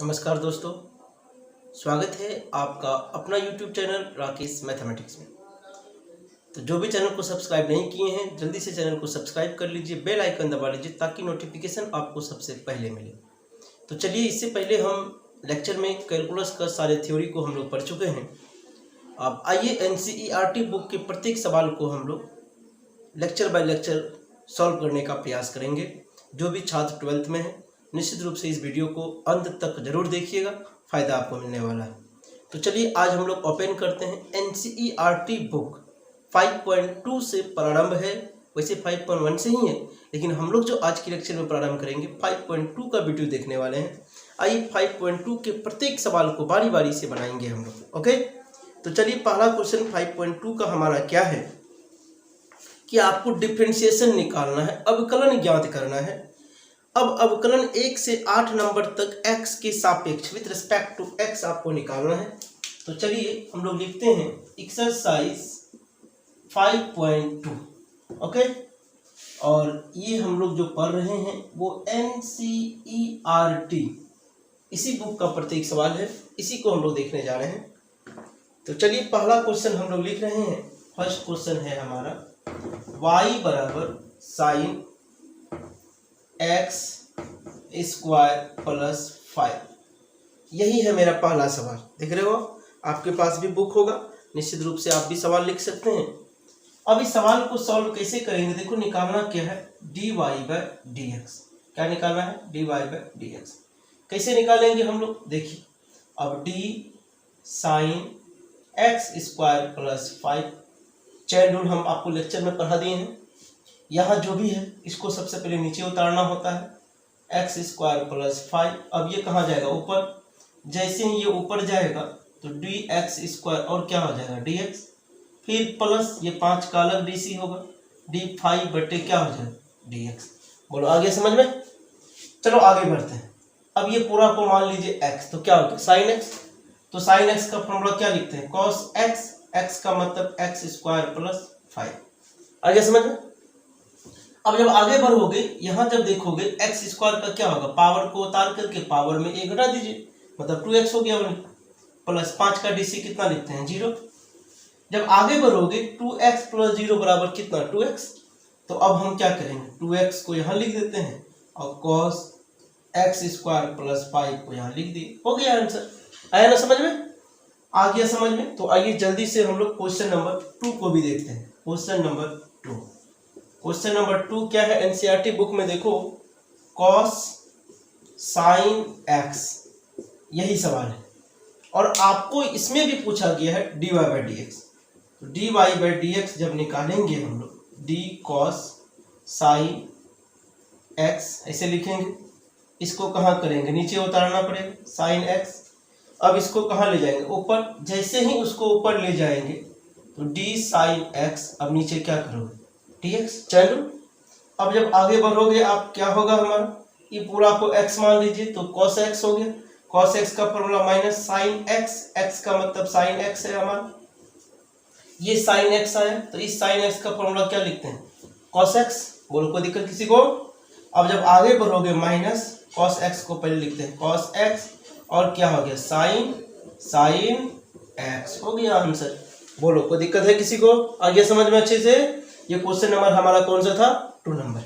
नमस्कार दोस्तों, स्वागत है आपका अपना YouTube चैनल राकेश मैथमेटिक्स में। तो जो भी चैनल को सब्सक्राइब नहीं किए हैं जल्दी से चैनल को सब्सक्राइब कर लीजिए, बेल आइकन दबा लीजिए ताकि नोटिफिकेशन आपको सबसे पहले मिले। तो चलिए, इससे पहले हम लेक्चर में कैलकुलस का सारे थ्योरी को हम लोग पढ़ चुके हैं। अब आइए NCERT बुक के प्रत्येक सवाल को हम लोग लेक्चर बाय लेक्चर सॉल्व करने का प्रयास करेंगे। जो भी छात्र 12th में है निश्चित रूप से इस वीडियो को अंत तक जरूर देखिएगा, फ़ायदा आपको मिलने वाला है। तो चलिए आज हम लोग ओपन करते हैं। NCERT बुक 5.2 से प्रारंभ है, वैसे 5.1 से ही है, लेकिन हम लोग जो आज की लेक्चर में प्रारंभ करेंगे 5.2 का वीडियो देखने वाले हैं। आइए 5.2 के प्रत्येक सवाल को बारी बारी से बनाएंगे हम लोग। ओके, तो चलिए पहला क्वेश्चन 5.2 का हमारा क्या है कि आपको डिफरेंशिएशन निकालना है, अवकलन ज्ञात करना है। अब अवकलन 1 से 8 नंबर तक x के सापेक्ष विथ रिस्पेक्ट टू x आपको निकालना है। तो चलिए हम लोग लिखते हैं एक्सरसाइज 5.2। ओके, और ये हम लोग जो पढ़ रहे हैं वो NCERT इसी बुक का प्रत्येक सवाल है, इसी को हम लोग देखने जा रहे हैं। तो चलिए पहला क्वेश्चन हम लोग लिख रहे हैं। फर्स्ट क्वेश्चन है हमारा y बराबर साइन x स्क्वायर प्लस 5। यही है मेरा पहला सवाल। देख रहे हो, आपके पास भी बुक होगा, निश्चित रूप से आप भी सवाल लिख सकते हैं। अब इस सवाल को सॉल्व कैसे करेंगे? देखो, निकालना क्या है, dy बाय dx। क्या निकालना है? dy by dx। कैसे निकालेंगे हम लोग? देखिए, अब d sine x square plus 5 chain rule हम आपको लेक्चर में पढ़ा दिए हैं। यहाँ जो भी है इसको सबसे पहले नीचे उतारना होता है, x स्क्वायर प्लस 5। अब ये कहाँ जाएगा? ऊपर। जैसे ही ये ऊपर जाएगा तो dx स्क्वायर और क्या हो जाएगा? dx, फिर प्लस ये 5 का अलग dc होगा, d5 बटे क्या हो जाएगा? dx। बोलो आगे समझ में? चलो आगे बढ़ते हैं। अब ये पूरा को मान लीजिए x, तो क्या हो गया? Sine x। तो साइन x का फॉर्मूला क्या लिखते हैं? cos x। x का मतलब x स्क्वायर प्लस 5। आगे समझ में? अब जब आगे बढ़ोगे, यहां जब देखोगे x स्क्वायर का क्या होगा? पावर को उतार करके पावर में a घटा दीजिए, मतलब 2x हो गया, प्लस 5 का dc कितना लिखते हैं? 0। जब आगे बढ़ोगे 2x प्लस 0 बराबर कितना? 2x। तो अब हम क्या करेंगे? 2x को यहां लिख देते हैं और cos x स्क्वायर प्लस 5 को यहां लिख दिए। हो गया आंसर। आया ना समझ में? आ गया समझ में? तो आइए जल्दी से हम लोग क्वेश्चन नंबर 2 को भी देखते हैं। Question number 2। क्वेश्चन नंबर 2 क्या है? NCERT बुक में देखो, cos साइन x, यही सवाल है। और आपको इसमें भी पूछा गया है dy बाई dx। तो dy बाई dx जब निकालेंगे हम लोग, d cos साइन x ऐसे लिखेंगे। इसको कहाँ करेंगे? नीचे उतारना पड़ेगा, साइन x। अब इसको कहाँ ले जाएंगे? ऊपर। जैसे ही उसको ऊपर ले जाएंगे तो d साइन x, अब नीचे क्या करोगे? dx। चलो अब जब आगे बढ़ोगे आप, क्या होगा हमारा? ये पूरा को x मान लीजिए, तो cos x हो गया। cos x का formula minus sine x, x का मतलब साइन x है हमारा। ये साइन x आया, तो इस साइन x का फॉर्मूला क्या लिखते हैं? cos x। बोलो कोई दिक्कत किसी को? अब जब आगे बढ़ोगे माइनस cos x को पहले लिखते हैं cos x, और क्या हो गया? Sine x। हो गया आंसर। बोलो कोई दिक्कत है किसी को? आगे समझ में अच्छे से? ये क्वेश्चन नंबर हमारा कौन सा था? 2 नंबर।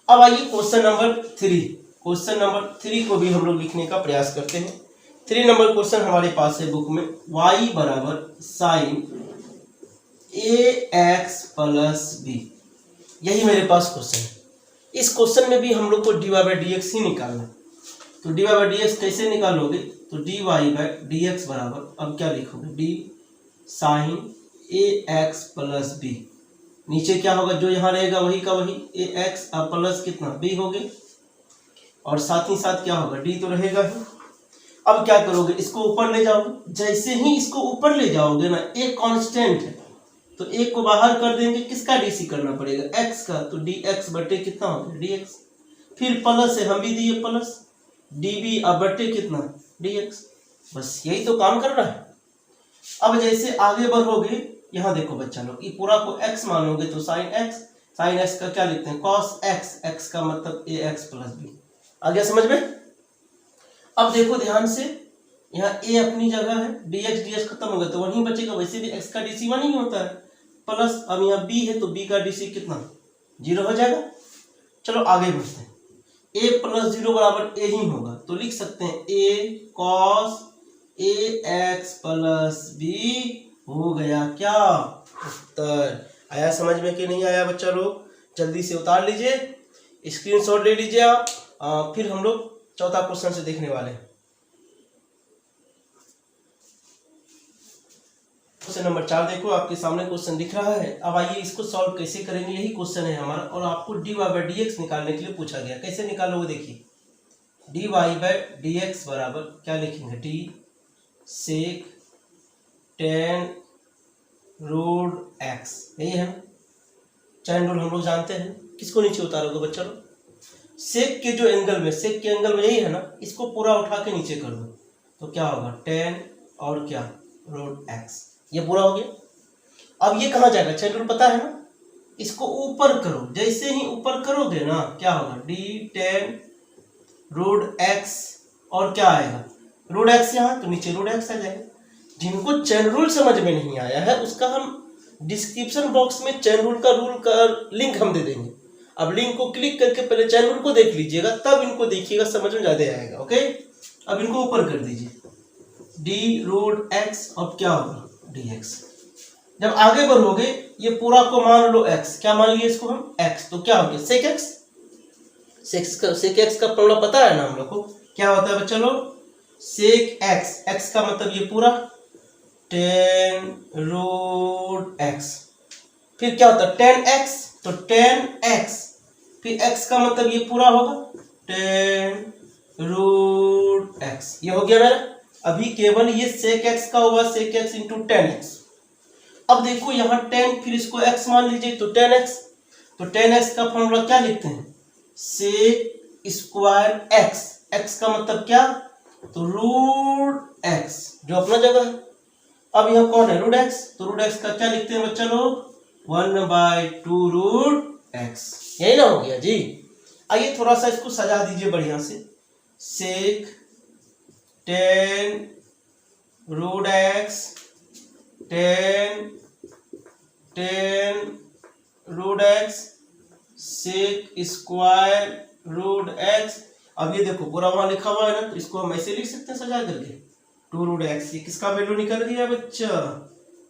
अब आइए क्वेश्चन नंबर 3। क्वेश्चन नंबर 3 को भी हम लोग लिखने का प्रयास करते हैं। 3 नंबर क्वेश्चन हमारे पास है बुक में, y बराबर साइन ax प्लस b। यही मेरे पास क्वेश्चन है। इस क्वेश्चन में भी हम लोग को dy बाई dx ही निकालना है। तो dy बाई dx कैसे निकालोगे? तो dy बाई dx बराबर, अब क्या लिखोगे? d sine ax plus b। नीचे क्या होगा? जो यहाँ रहेगा वही का वही, ax अब प्लस कितना? b हो गए, और साथ ही साथ क्या होगा? d तो रहेगा ही। अब क्या करोगे? इसको ऊपर ले जाओगे। जैसे ही इसको ऊपर ले जाओगे ना, एक कांस्टेंट है तो एक को बाहर कर देंगे, किसका? dc करना पड़ेगा, x का। तो dx बटे कितना हो गया? dx। फिर प्लस है, हम भी दिए प्लस, db अब बटे कितना? dx। बस यही तो काम कर रहा है। अब जैसे आगे बढ़ोगे, यहाँ देखो बच्चा लोग, ये पूरा को x मानोगे तो साइन x का क्या लिखते हैं? cos x, x का मतलब ax प्लस b। आ गया समझ में? अब देखो ध्यान से, यहाँ a अपनी जगह है, dx ds खत्म हो गया तो वहीं बचेगा, वैसे भी x का dc 1 ही होता है, प्लस अब यहाँ b है तो b का dc कितना 0 हो जाएगा। चलो आगे बढ़ते हैं, a प्लस 0 बराबर a ही होगा, तो लिख सकते हैं a cos ax plus b हो गया क्या उत्तर। आया समझ में कि नहीं आया बच्चा लोग? जल्दी से उतार लीजिए, स्क्रीनशॉट ले लीजिए आप। फिर हम लोग चौथा क्वेश्चन से देखने वाले हैं। क्वेश्चन नंबर 4 देखो, आपके सामने क्वेश्चन दिख रहा है। अब आइए इसको सॉल्व कैसे करेंगे, यही क्वेश्चन है हमारा, और आपको dy बाई डी एक्स निकालने के लिए पूछा गया। कैसे निकालोगे, देखिए dy बाई डी एक्स बराबर क्या लिखेंगे, डी सेक टेन रूट एक्स, यही है चैन रूल हम लोग जानते हैं। किसको नीचे उतारोगे बच्चा लोग, सेक के जो एंगल में, सेक के एंगल में यही है ना, इसको पूरा उठा के नीचे कर दो तो क्या होगा टेन और क्या रूट एक्स, ये पूरा हो गया। अब ये कहाँ जाएगा, चैन रूल पता है ना, इसको ऊपर करो, जैसे ही ऊपर करोगे ना क्या होगा डी टेन रूट एक्स, और क्या आएगा रूट एक्स, यहाँ तो नीचे रूट एक्स आ जाएगा। जिनको चैन रूल समझ में नहीं आया है उसका हम डिस्क्रिप्शन बॉक्स में चैन रूल का लिंक हम दे देंगे। अब लिंक को क्लिक करके पहले चैन रूल को देख लीजिएगा, तब इनको देखिएगा, समझ में ज्यादा आएगा। ओके, अब इनको ऊपर कर दीजिए, डी रूट एक्स, अब क्या होगा डी एक्स। जब आगे बढ़ोगे ये पूरा को मान लो x, क्या मान लिया इसको हम x, तो क्या हो गया सेक x। सेक एक्स का फॉर्मूला पता है ना हम लोग को, क्या होता है बच्चा लोग, सेक x, x का मतलब ये पूरा टेन रूट एक्स, फिर क्या होता है टेन एक्स, तो टेन एक्स, फिर x का मतलब ये पूरा होगा टेन रूट एक्स, ये हो गया मेरा। अभी केवल ये सेक x का होगा, सेक x इंटू टेन एक्स। अब देखो यहाँ टेन, फिर इसको x मान लीजिए तो टेन एक्स, तो टेन एक्स का फॉर्मूला क्या लिखते हैं, सेक स्क्वायर x, x का मतलब क्या, तो रूट x जो अपना जगह है। अब यहाँ कौन है रूट x, तो रूट x का क्या लिखते हैं बच्चा लोग 1/2 रूट x, यही ना हो गया जी। आइए थोड़ा सा इसको सजा दीजिए बढ़िया से, sec ten root x ten root x sec square root x. अब ये देखो पूरा वहां लिखा हुआ है ना, तो इसको हम ऐसे लिख सकते हैं सजा करके 2 रूट एक्स। ये किसका वैल्यू निकल गया बच्चा,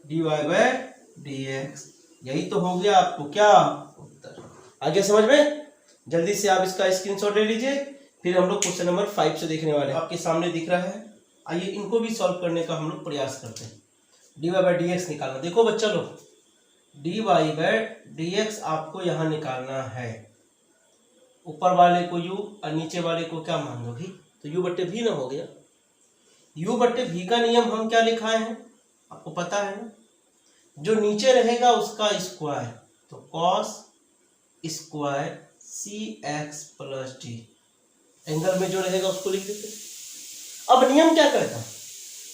d y by d x. यही तो हो गया आपको क्या उत्तर। आगे समझ में, जल्दी से आप इसका स्क्रीनशॉट ले लीजिए, फिर हम लोग क्वेश्चन नंबर 5 से देखने वाले हैं। आपके सामने दिख रहा है, आइए इनको भी सॉल्व करने का हम लोग प्रयास करते हैं। D y by d x निकालना, देखो बच्चा लोग d y by d x आपको यहाँ निकालना है। ऊपर वाले को u और नीचे वाले को क्या मान लो भी, तो u बट्टे भी ना हो गया। u बट्टे भी का नियम हम क्या लिखाए हैं आपको पता है ना, जो नीचे रहेगा उसका स्क्वायर, तो कॉस स्क्वायर सी एक्स प्लस डी, एंगल में जो रहेगा उसको लिख देते। अब नियम क्या कहता है,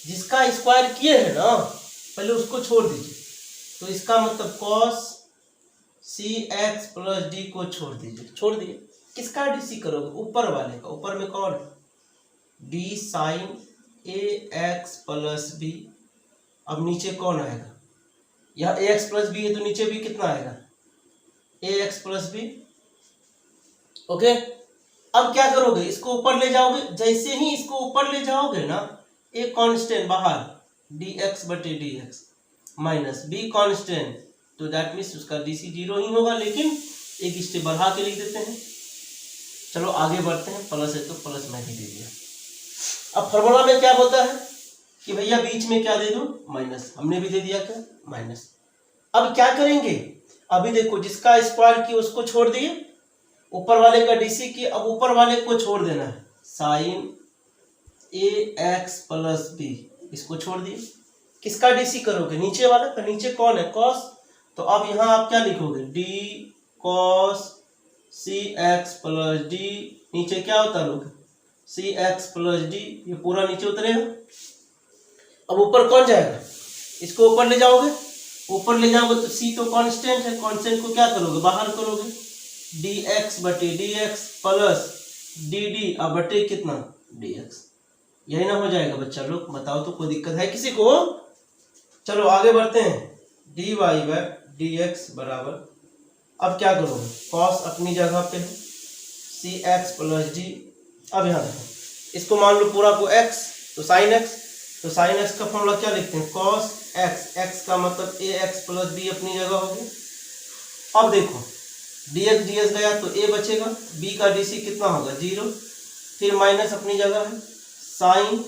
जिसका स्क्वायर किए है ना पहले उसको छोड़ दीजिए, तो इसका मतलब कॉस सी एक्स प्लस डी को छोड़ दीजिए, छोड़ दिए। किसका डीसी करोगे, ऊपर वाले का, ऊपर में कौन डी साइन ए एक्स प्लस बी। अब नीचे कौन आएगा, यह ए एक्स प्लस बी है तो नीचे भी कितना आएगा ए एक्स प्लस बी। ओके, अब क्या करोगे, इसको ऊपर ले जाओगे, जैसे ही इसको ऊपर ले जाओगे ना एक कांस्टेंट बाहर डी एक्स बटे D x minus be constant, तो दैट मीन्स उसका डीसी 0 ही होगा, लेकिन एक स्टेप बढ़ा के लिख देते हैं। चलो आगे बढ़ते हैं, प्लस है तो प्लस मैं ही दे दिया। अब फॉर्मूला में क्या होता है कि भैया बीच में क्या दे दो माइनस, हमने भी दे दिया क्या माइनस। अब क्या करेंगे, अभी देखो जिसका स्क्वायर किया उसको छोड़ दिए, ऊपर वाले का डीसी की, अब ऊपर वाले को छोड़ देना है साइन ए एक्स प्लस बी, इसको छोड़ दिए। किसका डीसी करोगे, नीचे वाला का, नीचे कौन है कॉस, तो अब यहाँ आप क्या लिखोगे डी कॉस सी एक्स प्लस डी, नीचे क्या होता लोग सी एक्स प्लस डी, ये पूरा नीचे उतरेगा। अब ऊपर कौन जाएगा, इसको ऊपर ले जाओगे, ऊपर ले जाओगे तो सी तो कांस्टेंट है, कांस्टेंट को क्या करोगे बाहर करोगे, डी एक्स बटे D x plus D D अब बटे कितना डी एक्स। यही ना हो जाएगा बच्चा लोग? बताओ तो, कोई दिक्कत है किसी को? चलो आगे बढ़ते हैं। dy बाई dx बराबर, अब क्या करोगे, cos अपनी जगह पे है, cx प्लस डी। अब यहाँ देखो, इसको मान लो पूरा को x, तो sin x, तो sin x का फॉर्मूला क्या लिखते हैं, cos x, x का मतलब ax प्लस b अपनी जगह हो गया। अब देखो dx ds गया तो a बचेगा, b का dc कितना होगा 0, फिर माइनस अपनी जगह है, साइन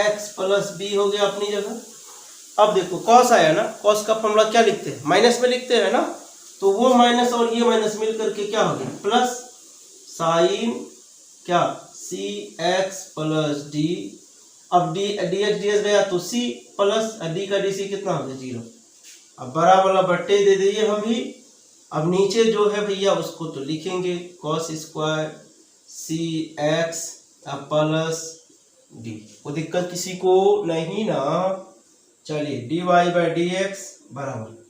ax प्लस b हो गया अपनी जगह। अब देखो cos आया ना, cos का फॉर्मूला क्या लिखते हैं, माइनस में लिखते हैं ना, तो वो माइनस और ये माइनस मिल करके क्या हो गया, प्लस साइन क्या cx प्लस d। अब dx ds गया तो c प्लस d का dc कितना हो गया 0। अब बराबर बट्टे दे दिए हम भी। अब नीचे जो है भैया उसको तो लिखेंगे cos square cx plus d। कोई दिक्कत किसी को नहीं ना? चलिए dy बाई dx बराबर,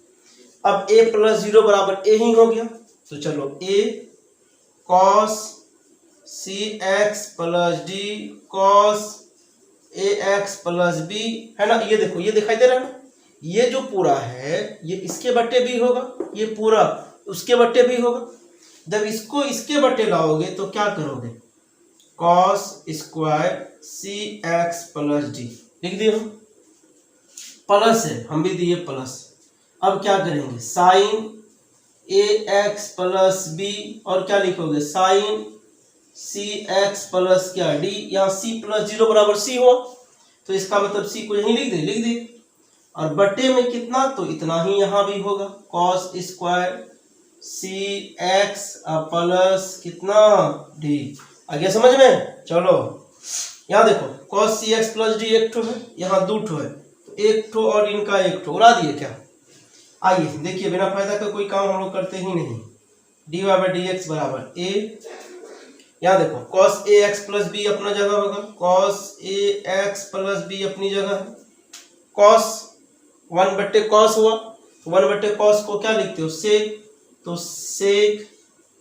अब a प्लस 0 बराबर a ही हो गया, तो चलो a cos cx plus d cos ax plus b है ना। ये देखो, ये दिखाई दे रहा है ना, ये जो पूरा है ये इसके बट्टे भी होगा, ये पूरा उसके बट्टे भी होगा। जब इसको इसके बट्टे लाओगे तो क्या करोगे, cos square cx plus d लिख दिए हम, प्लस है हम भी दिए प्लस। अब क्या करेंगे, साइन ax प्लस b, और क्या लिखोगे साइन cx प्लस क्या d, यहाँ c प्लस 0 बराबर c हुआ, तो इसका मतलब c को यहीं लिख दे। और बट्टे में कितना, तो इतना ही यहाँ भी होगा, cos स्क्वायर cx प्लस कितना d। आ गया समझ में? चलो यहाँ देखो cos cx प्लस d एक ठो है, यहाँ दो ठो है, तो एक ठो और इनका एक ठो उड़ा दिए क्या। आइए देखिए, बिना फायदा का कोई काम हम लोग करते ही नहीं। dy बाई dx बराबर a, यहाँ देखो cos ax प्लस b अपना जगह होगा, cos ax प्लस b अपनी जगह है, cos 1 बट्टे cos हुआ, 1 बट्टे cos को क्या लिखते हो sec, तो sec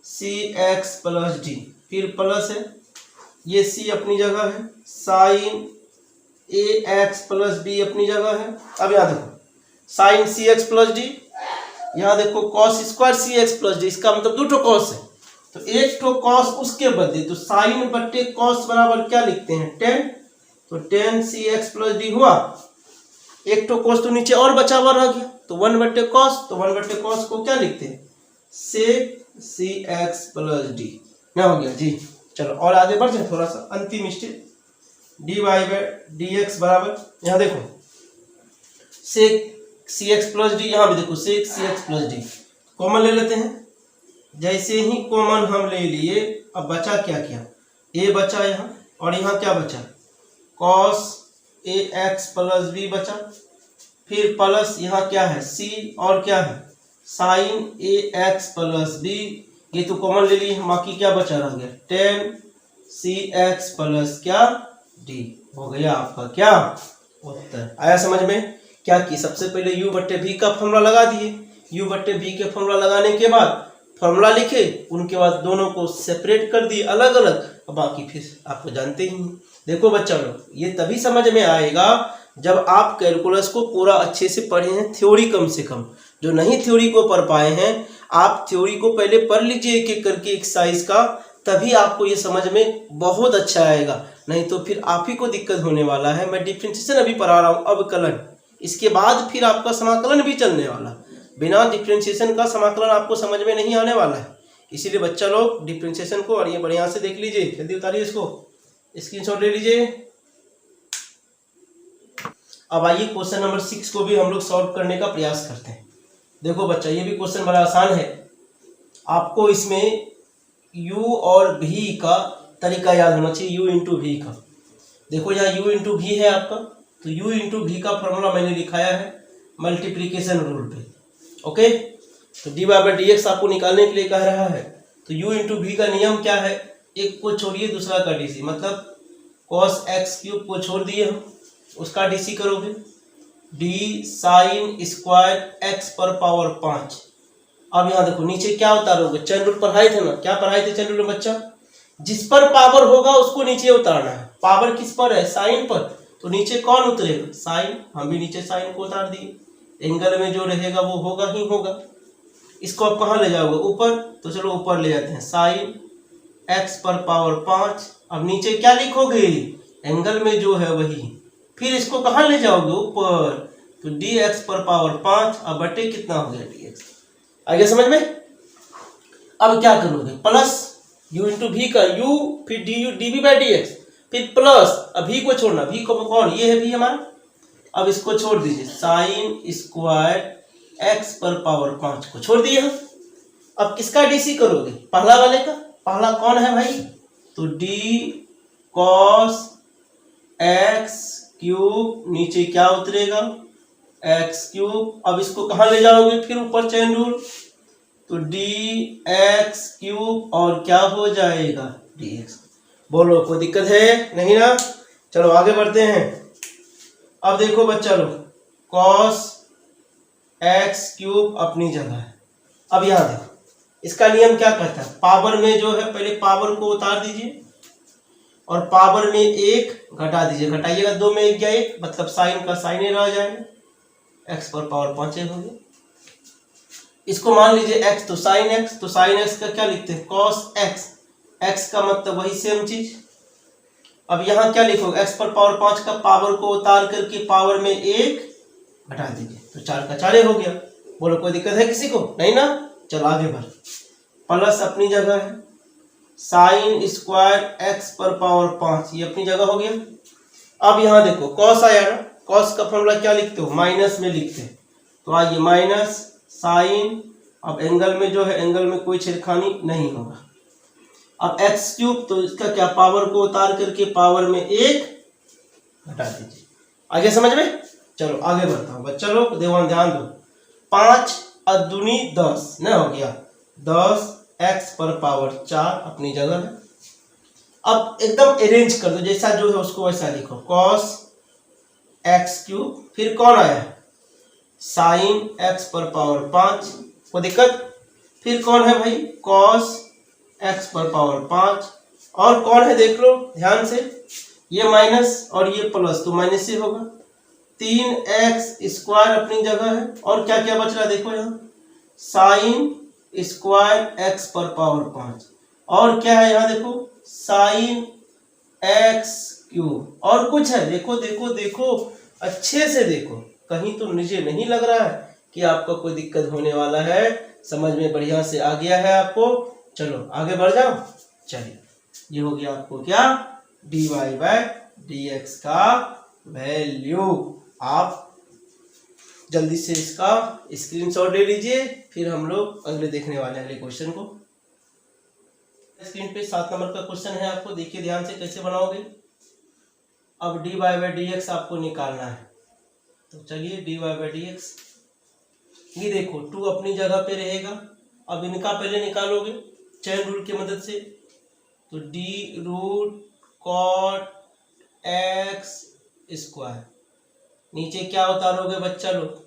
cx प्लस d, फिर प्लस है, ये c अपनी जगह है, sin ax प्लस b अपनी जगह है। अब यहाँ देखो sin cx प्लस d, यहाँ देखो cos square cx plus d, इसका मतलब दो ठो cos है, तो एक ठो cos उसके बदले, तो sin बट्टे cos बराबर क्या लिखते हैं tan, तो tan cx प्लस d हुआ। एक ठो cos तो नीचे और बचा हुआ रह गया, तो 1 बट्टे cos, तो 1 बट्टे cos को क्या लिखते हैं sec cx प्लस d ना, हो गया जी। चलो और आगे बढ़ जाए थोड़ा सा, अंतिम स्टेप, dy बाई dx बराबर, यहाँ देखो sec cx प्लस d, यहाँ भी देखो sec cx plus d, common ले लेते हैं। जैसे ही कॉमन हम ले लिए, अब बचा क्या क्या, a बचा यहाँ, और यहाँ क्या बचा cos ax प्लस b बचा, फिर प्लस यहाँ क्या है c, और क्या है sin ax प्लस b, ये तो कॉमन ले लिए, बाकी क्या बचा रह गया tan cx प्लस क्या d। हो गया आपका क्या उत्तर। आया समझ में? क्या की सबसे पहले u बट्टे v का फॉर्मूला लगा दिए, u बट्टे v के फॉर्मूला लगाने के बाद फॉर्मूला लिखे, उनके बाद दोनों को सेपरेट कर दिए अलग अलग, और बाकी फिर आपको जानते ही हैं। देखो बच्चा लोग, ये तभी समझ में आएगा जब आप कैलकुलस को पूरा अच्छे से पढ़े हैं, थ्योरी कम से कम। जो नहीं थ्योरी को पढ़ पाए हैं, आप थ्योरी को पहले पढ़ लीजिए एक एक करके एक्सरसाइज का, तभी आपको ये समझ में बहुत अच्छा आएगा, नहीं तो फिर आप ही को दिक्कत होने वाला है। मैं डिफरेंशिएशन अभी पढ़ा रहा हूँ, अवकलन, इसके बाद फिर आपका समाकलन भी चलने वाला। बिना डिफरेंशिएशन का समाकलन आपको समझ में नहीं आने वाला है, इसीलिए बच्चा लोग डिफरेंशिएशन को और ये बढ़िया से देख लीजिए। जल्दी उतारिए इसको, स्क्रीनशॉट ले लीजिए। अब आइए क्वेश्चन नंबर 6 को भी हम लोग सॉल्व करने का प्रयास करते हैं। देखो बच्चा, ये भी क्वेश्चन बड़ा आसान है, आपको इसमें u और v का तरीका याद होना चाहिए, u इंटू v का। देखो यहाँ u इंटू v है आपका, तो u इंटू v का फॉर्मूला मैंने लिखाया है मल्टीप्लिकेशन रूल पे। ओके, तो dy बाई dx आपको निकालने के लिए कह रहा है, तो u इंटू v का नियम क्या है, एक को छोड़िए दूसरा का dc, मतलब cos x क्यूब को छोड़ दिए हम, उसका dc करोगे, d साइन स्क्वायर x पर पावर 5। अब यहाँ देखो नीचे क्या उतारोगे, चैन रूल पढ़ाए थे ना, क्या पढ़ाए थे चैन रूल में बच्चा, जिस पर पावर होगा उसको नीचे उतारना है, पावर किस पर है, साइन पर, तो नीचे कौन उतरेगा, साइन। हम भी नीचे साइन को उतार दिए, एंगल में जो रहेगा वो होगा ही होगा। इसको आप कहाँ ले जाओगे, ऊपर, तो चलो ऊपर ले जाते हैं, साइन x पर पावर 5। अब नीचे क्या लिखोगे, एंगल में जो है वही, फिर इसको कहाँ ले जाओगे, ऊपर, तो dx पर पावर 5। अब बटे कितना हो गया dx, आगे समझ में। अब क्या करोगे, प्लस u इंटू वी का u, फिर dv बाई dx, फिर प्लस, अब v को छोड़ना, v को कौन, ये है v हमारा, अब इसको छोड़ दीजिए, साइन स्क्वायर x पर पावर 5 को छोड़ दिए हम। अब किसका डीसी करोगे, पहला वाले का, पहला कौन है भाई, तो d cos x क्यूब, नीचे क्या उतरेगा, x क्यूब। अब इसको कहाँ ले जाओगे, फिर ऊपर चेन रूल, तो dx क्यूब और क्या हो जाएगा dx। बोलो कोई दिक्कत है नहीं ना, चलो आगे बढ़ते हैं। अब देखो बच्चा लोग, cos x क्यूब अपनी जगह है। अब यहाँ देखो, इसका नियम क्या कहता है, पावर में जो है पहले पावर को उतार दीजिए और पावर में 1 घटा दीजिए, घटाइएगा 2 में 1 गया 1, मतलब साइन का साइन ही रह जाएगा, x पर पावर 5 हो गया। इसको मान लीजिए x, तो साइन x, तो साइन x का क्या लिखते हैं, cos x, x का मतलब वही सेम चीज। अब यहाँ क्या लिखोगे, x पर पावर 5 का पावर को उतार करके पावर में 1 घटा दीजिए, तो 4 का 4 हो गया। बोलो कोई दिक्कत है किसी को नहीं ना, चलो आगे बढ़। प्लस अपनी जगह है, साइन स्क्वायर x पर पावर 5 ये अपनी जगह हो गया। अब यहाँ देखो cos आया ना, cos का फॉर्मूला क्या लिखते हो, माइनस में लिखते हैं, तो आइए माइनस साइन, अब एंगल में जो है एंगल में कोई छेड़खानी नहीं होगा। अब x क्यूब, तो इसका क्या, पावर को उतार करके पावर में 1 घटा दीजिए, आगे समझ में। चलो आगे बढ़ता हूँ बच्चा लोग, ध्यान दो, 5 अदुनी 10 न हो गया, 10 x पर पावर 4 अपनी जगह है। अब एकदम अरेंज कर दो, जैसा जो है उसको वैसा लिखो, cos x क्यूब, फिर कौन आया, साइन x पर पावर 5, कोई दिक्कत, फिर कौन है भाई, cos x पर पावर 5, और कौन है देख लो ध्यान से, ये माइनस और ये प्लस, तो माइनस ही होगा, 3x स्क्वायर अपनी जगह है, और क्या क्या बच रहा है देखो यहाँ, साइन स्क्वायर x पर पावर 5, और क्या है यहाँ देखो, साइन x क्यूब, और कुछ है देखो देखो देखो, अच्छे से देखो, कहीं तो मुझे नहीं लग रहा है कि आपको कोई दिक्कत होने वाला है, समझ में बढ़िया से आ गया है आपको। चलो आगे बढ़ जाओ, चलिए ये हो गया आपको क्या, dy बाय dx का वैल्यू। आप जल्दी से इसका स्क्रीनशॉट ले लीजिए, फिर हम लोग अगले देखने वाले हैं अगले क्वेश्चन को। स्क्रीन पे 7 नंबर का क्वेश्चन है, आपको देखिए ध्यान से कैसे बनाओगे। अब dy बाय dx आपको निकालना है, तो चलिए dy बाय dx, ये देखो 2 अपनी जगह पे रहेगा। अब इनका पहले निकालोगे चेन रूल की मदद से, तो d root cot x square, नीचे क्या उतारोगे बच्चा लोग,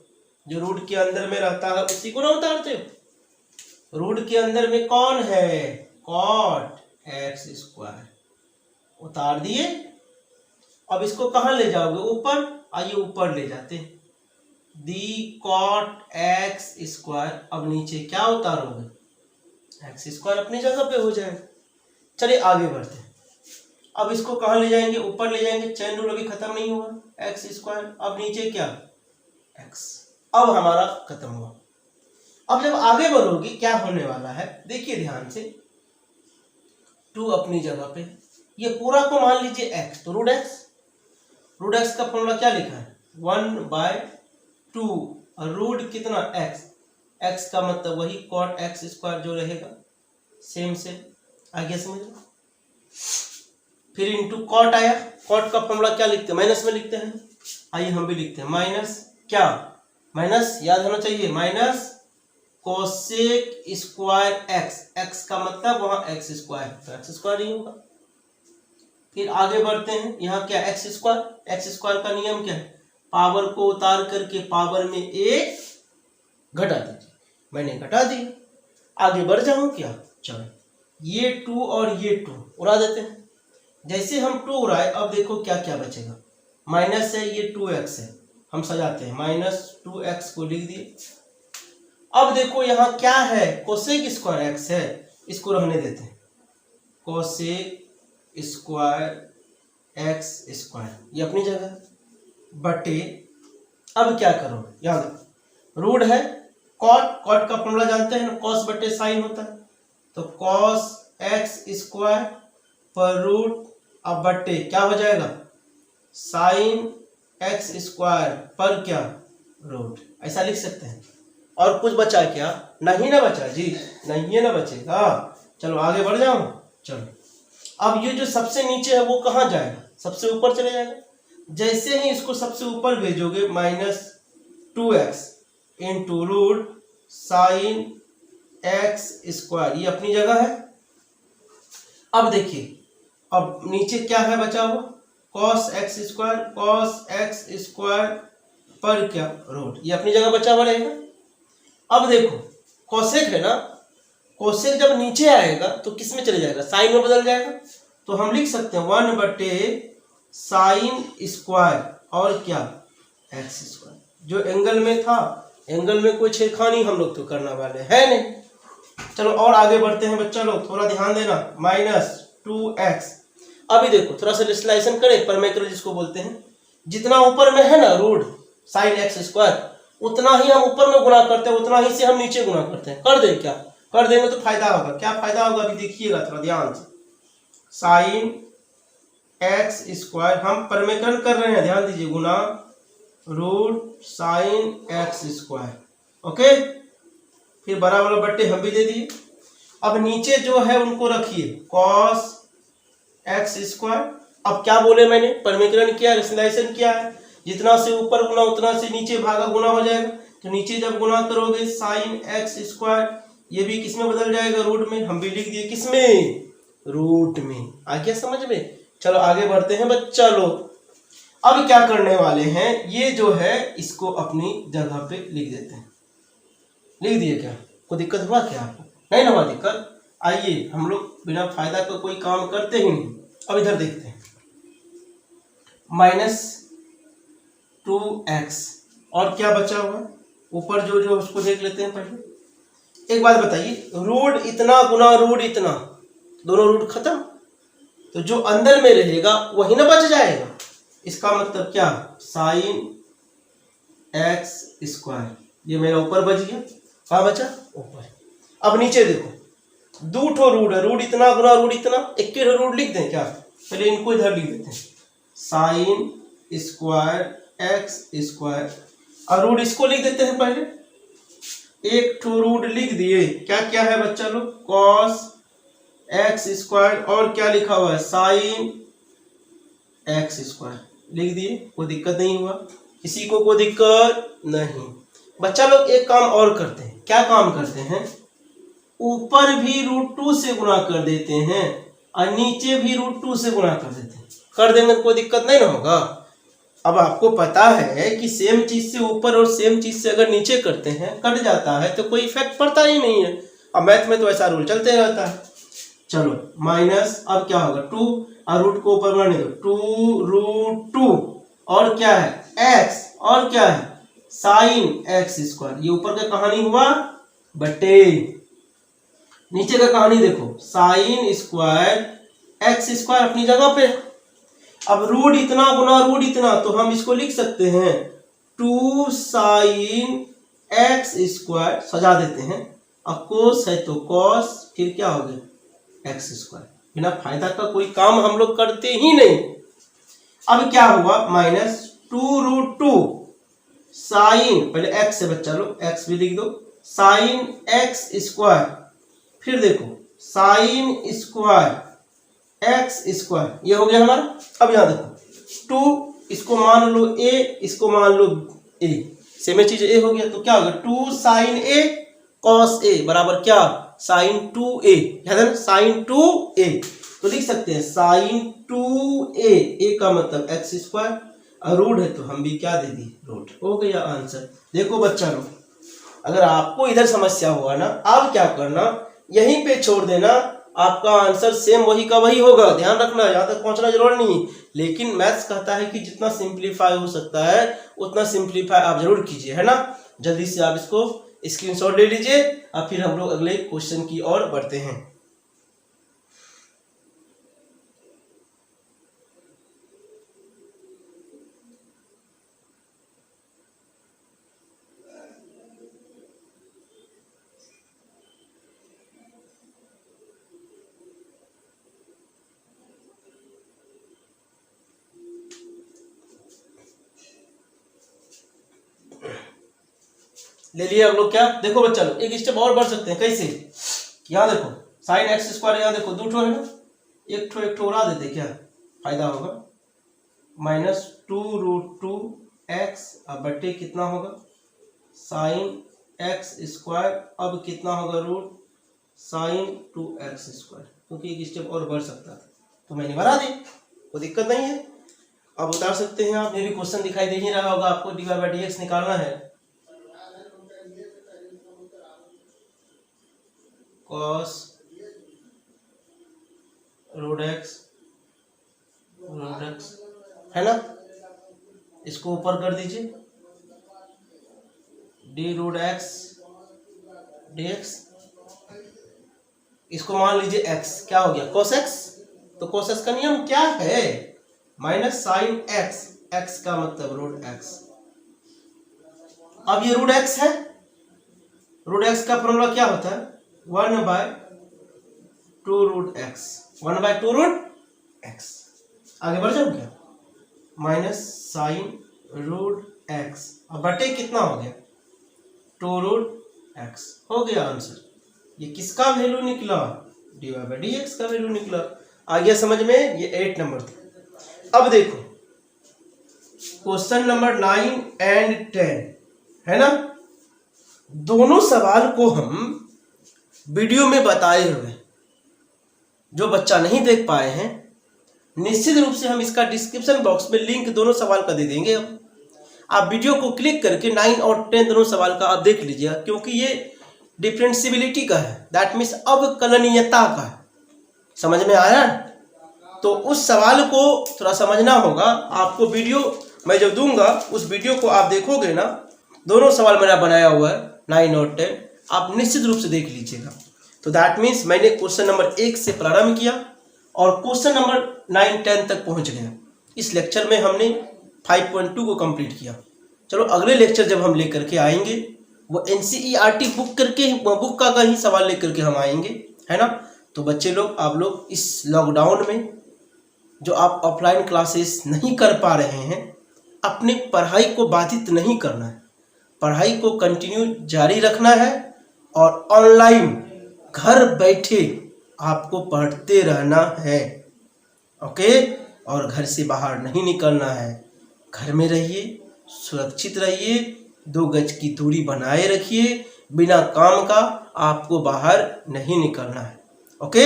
जो रूट के अंदर में रहता है उसी को ना उतारते हो, रूट के अंदर में कौन है, कॉट x स्क्वायर, उतार दिए। अब इसको कहाँ ले जाओगे, ऊपर, आइए ऊपर ले जाते हैं, दी कॉट x स्क्वायर, अब नीचे क्या उतारोगे, x स्क्वायर अपनी जगह पे हो जाएगा। चलिए आगे बढ़ते हैं, अब इसको कहाँ ले जाएंगे, ऊपर ले जाएंगे, चैन रूल अभी खत्म नहीं हुआ, x स्क्वायर, अब नीचे क्या, x, अब हमारा खत्म हुआ। अब जब आगे बढ़ोगे क्या होने वाला है, देखिए ध्यान से, 2 अपनी जगह पे, ये पूरा को मान लीजिए x, तो रूट x का फॉर्मूला क्या लिखा है, 1/2, और रूट कितना x का मतलब वही cot x स्क्वायर जो रहेगा, सेम से, आगे समझ लो। फिर इंटू कॉट आया, कॉट का फॉर्मूला क्या लिखते हैं, माइनस में लिखते हैं, आइए हम भी लिखते हैं, माइनस क्या, माइनस याद होना चाहिए, माइनस कोसेक स्क्वायर x का मतलब वहां x स्क्वायर, तो x स्क्वायर ही होगा। फिर आगे बढ़ते हैं, यहाँ क्या x स्क्वायर का नियम क्या है, पावर को उतार करके पावर में 1 घटा दीजिए, मैंने घटा दिया। आगे बढ़ जाऊं क्या, चलो ये 2 और ये 2 उड़ा देते हैं, जैसे हम 2 उड़ाए, अब देखो क्या क्या बचेगा, माइनस है, ये 2x है, हम सजाते हैं, -2x को लिख दिए। अब देखो यहाँ क्या है, कोसेक स्क्वायर x है, इसको रहने देते हैं, कोसेक स्क्वायर x स्क्वायर, ये अपनी जगह बटे, अब क्या करो, यहाँ रूट है, कॉट का फॉर्मूला जानते हैं ना, कॉस बटे साइन होता है, तो कॉस एक्स स्क्वायर पर रूट, अब बटे क्या हो जाएगा, साइन एक्स स्क्वायर पर क्या, रूट, ऐसा लिख सकते हैं। और कुछ बचा क्या, नहीं ना बचा जी, नहीं है ना बचेगा। चलो आगे बढ़ जाओ, चलो अब ये जो सबसे नीचे है वो कहाँ जाएगा, सबसे ऊपर चले जाएगा। जैसे ही इसको सबसे ऊपर भेजोगे, -2x into root sine x square, ये अपनी जगह है। अब देखिए, अब नीचे क्या है बचा हुआ, कॉस एक्स स्क्वायर पर क्या, रूट, ये अपनी जगह बचा हुआ रहेगा। अब देखो कोसेक है ना, कोसेक जब नीचे आएगा तो किस में चले जाएगा, साइन में बदल जाएगा, तो हम लिख सकते हैं 1 बटे साइन स्क्वायर और क्या, एक्स स्क्वायर। जो एंगल में था, एंगल में कोई छेड़खानी हम लोग तो करने वाले है नहीं। चलो और आगे बढ़ते हैं बच्चा लोग, थोड़ा ध्यान देना, -2x। अभी देखो थोड़ा सा डिस्टिलेशन करें, परमेकरल जिसको बोलते हैं, जितना ऊपर में है ना रूट साइन एक्स स्क्वायर, उतना ही हम ऊपर में गुना करते हैं, उतना ही से हम नीचे गुना करते हैं। कर दें क्या, कर देंगे तो फायदा होगा, क्या फायदा होगा अभी देखिएगा थोड़ा ध्यान से। साइन एक्स स्क्वायर हम परमेकरल कर रहे हैं, ध्यान दीजिए, गुना root sine x square, okay. फिर बराबर बट्टे हम भी दे दिए। अब नीचे जो है उनको रखिए, कॉस एक्स स्क्वायर। अब क्या बोले मैंने, परमेकरण किया, रेशनलाइजेशन किया है, जितना से ऊपर गुना उतना से नीचे भागा गुना हो जाएगा। तो नीचे जब गुना करोगे साइन एक्स स्क्वायर, ये भी किस में बदल जाएगा, रूट में, हम भी लिख दिए किस में, रूट में। आ गया समझ में। चलो आगे बढ़ते हैं बच्चा लोग। अब क्या करने वाले हैं, ये जो है इसको अपनी जगह पे लिख देते हैं। लिख दिए क्या, कोई दिक्कत हुआ क्या आपको, नहीं ना हुआ दिक्कत। आइए हम लोग बिना फायदा का कोई काम करते ही नहीं। अब इधर देखते हैं, -2x और क्या बचा हुआ ऊपर, जो उसको देख लेते हैं पहले। एक बात बताइए, रूट इतना गुना रूट इतना, दोनों रूट खत्म, तो जो अंदर में रहेगा वही ना बच जाएगा। इसका मतलब क्या, साइन एक्स स्क्वायर, ये मेरा ऊपर बच गया, कहाँ बचा, ऊपर। अब नीचे देखो, दो ठो रूट है, रूट इतना गुना रूट इतना, एक के रूट लिख दें क्या, पहले इनको इधर लिख देते हैं, साइन स्क्वायर एक्स स्क्वायर, और रूट इसको लिख देते हैं पहले। एक ठो रूट लिख दिए, क्या क्या है बच्चा लोग, कॉस एक्स स्क्वायर और क्या लिखा हुआ है, साइन एक्स स्क्वायर लिख दिए, कोई दिक्कत नहीं हुआ, किसी को कोई दिक्कत नहीं। बच्चा लोग एक काम और करते हैं, क्या काम करते हैं, ऊपर भी √2 से गुना कर देते हैं और नीचे भी √2 से गुना कर देते हैं। कर देंगे कोई दिक्कत नहीं ना होगा। अब आपको पता है कि सेम चीज से ऊपर और सेम चीज से अगर नीचे करते हैं कट जाता है तो कोई इफेक्ट पड़ता ही नहीं है। अब मैथ में तो ऐसा रूल चलते रहता है। चलो माइनस, अब क्या होगा 2 और रूट को ऊपर बढ़ने दो, 2√2 और क्या है x और क्या है साइन एक्स स्क्वायर। ये ऊपर का कहानी हुआ बटे, नीचे का कहानी देखो, साइन स्क्वायर एक्स स्क्वायर अपनी जगह पे। अब रूट इतना गुना रूट इतना, तो हम इसको लिख सकते हैं 2 साइन एक्स स्क्वायर, सजा देते हैं, और कोस है तो कॉस, फिर क्या हो गया एक्स स्क्वायर। बिना फायदा का कोई काम हम लोग करते ही नहीं। अब क्या हुआ, -2√2 साइन, पहले एक्स से बच्चा लो, एक्स भी लिख दो, साइन एक्स स्क्वायर, फिर देखो साइन स्क्वायर एक्स स्क्वायर, ये हो गया हमारा। अब यहां देखो 2, इसको मान लो a, इसको मान लो a, सेम चीज a हो गया, तो क्या होगा 2 साइन a कॉस a बराबर क्या, साइन 2a, याद है ना, साइन 2a। तो लिख सकते हैं साइन 2a, a का मतलब एक्स स्क्वायर, और रूट है तो हम भी क्या दे दी, रूट। हो गया आंसर। देखो बच्चा लोग, अगर आपको इधर समस्या हुआ ना, अब क्या करना, यहीं पे छोड़ देना आपका आंसर सेम वही का वही होगा, ध्यान रखना, यहाँ तक पहुंचना जरूरी नहीं। लेकिन मैथ्स कहता है कि जितना सिंप्लीफाई हो सकता है उतना सिंप्लीफाई आप जरूर कीजिए, है ना। जल्दी से आप इसको स्क्रीनशॉट ले लीजिए, अब फिर हम लोग अगले क्वेश्चन की ओर बढ़ते हैं। ले लिए हम लोग क्या, देखो बच्चा लोग एक स्टेप और बढ़ सकते हैं। कैसे, यहाँ देखो साइन एक्स स्क्वायर, यहाँ देखो 2 ठो है ना, एक ठो उड़ा देते, क्या फायदा होगा, -2√2x अब बट्टे कितना होगा साइन एक्स स्क्वायर, अब कितना होगा रूट साइन 2x स्क्वायर, क्योंकि एक स्टेप और बढ़ सकता था तो मैंने बढ़ा दी, कोई दिक्कत नहीं है। अब उतार सकते हैं आप, ये भी क्वेश्चन दिखाई दे ही रहा होगा आपको, dy/dx निकालना है, cos √x है ना, इसको ऊपर कर दीजिए, d√x dx, इसको मान लीजिए x, क्या हो गया cos x, तो cos x का नियम क्या है, माइनस साइन x, x का मतलब √x। अब ये √x है, √x का फॉर्मूला क्या होता है 1/2√x, 1/2√x। आगे बढ़ जाऊँ क्या, माइनस साइन √x, अब बटे कितना हो गया 2√x, हो गया आंसर। ये किसका वैल्यू निकला, dy/dx का वैल्यू निकला। आ गया समझ में, ये 8 नंबर था। अब देखो क्वेश्चन नंबर 9 एंड 10 है ना, दोनों सवाल को हम वीडियो में बताए हुए, जो बच्चा नहीं देख पाए हैं निश्चित रूप से हम इसका डिस्क्रिप्शन बॉक्स में लिंक दोनों सवाल का दे देंगे। अब आप वीडियो को क्लिक करके 9 और 10 दोनों सवाल का आप देख लीजिएगा, क्योंकि ये डिफरेंशियबिलिटी का है, दैट मीन्स अवकलनीयता का है। समझ में आया, तो उस सवाल को थोड़ा समझना होगा आपको। वीडियो मैं जब दूंगा उस वीडियो को आप देखोगे ना, दोनों सवाल मैंने बनाया हुआ है 9 और 10, आप निश्चित रूप से देख लीजिएगा। तो दैट मीन्स मैंने क्वेश्चन नंबर 1 से प्रारंभ किया और क्वेश्चन नंबर 9-10 तक पहुंच गए। इस लेक्चर में हमने 5.2 को कंप्लीट किया। चलो अगले लेक्चर जब हम लेकर के आएंगे वो NCERT बुक का ही सवाल लेकर के हम आएंगे, है ना। तो बच्चे लोग, आप लोग इस लॉकडाउन में जो आप ऑफलाइन क्लासेस नहीं कर पा रहे हैं, अपनी पढ़ाई को बाधित नहीं करना है, पढ़ाई को कंटिन्यू जारी रखना है और ऑनलाइन घर बैठे आपको पढ़ते रहना है, ओके। और घर से बाहर नहीं निकलना है, घर में रहिए, सुरक्षित रहिए, 2 गज की दूरी बनाए रखिए, बिना काम का आपको बाहर नहीं निकलना है, ओके।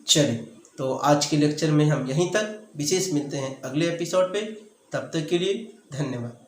चलिए, तो आज के लेक्चर में हम यहीं तक, विशेष मिलते हैं अगले एपिसोड पे, तब तक के लिए धन्यवाद।